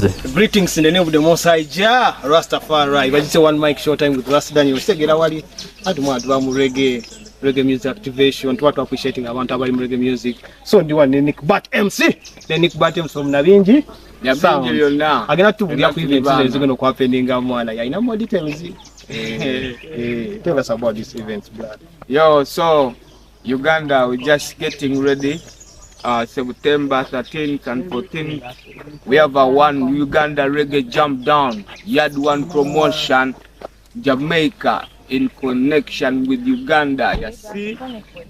Greetings in the name of the Most High Jah, Rastafari. But it's a one mic short time with Rasta Daniel. Segera wali atumadwa mu reggae music activation. Watu appreciating abantu abali mu reggae music. So ndi one Nick Bat MC. The Nick Bat MC from Nabingi. Nabingi yonna. Agena tuvuga ku events zingeno ku happening mwana. Ya ina more details. Tell us about this event, brother. Yo, so Uganda, we're just getting ready. September 13th and 14th, we have a one Uganda reggae Jamdown, Yard One promotion, Jamaica in connection with Uganda, you see.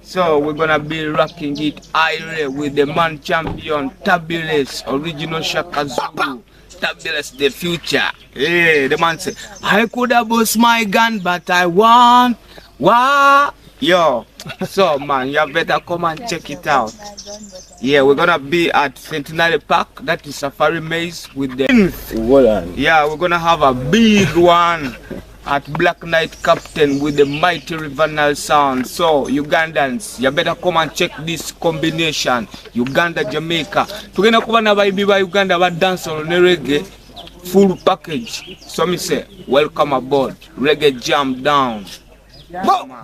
So we're gonna be rocking it high with the man champion Turbulence, original Shaka Zulu. Turbulence the future. Hey, the man say, I could have bust my gun, but I want what? Yo, so man, you better come and check it out. Yeah, we're gonna be at Centenary Park, that is Safari Maze with the... Yeah, we're gonna have a big one at Black Knight Captain with the mighty River Nile sound. So, Ugandans, you better come and check this combination. Uganda, Jamaica. Tugenda kuba na vibe ba Uganda ba dance on reggae, full package. So me say, welcome aboard, Reggae Jamdown.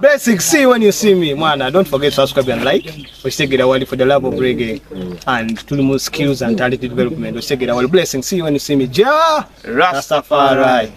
Basic, see when you see me, man. Don't forget to subscribe and like. We take it away for the love of reggae and to the most skills and talented development. We take it away. Blessing, see you when you see me. Jah Rastafari.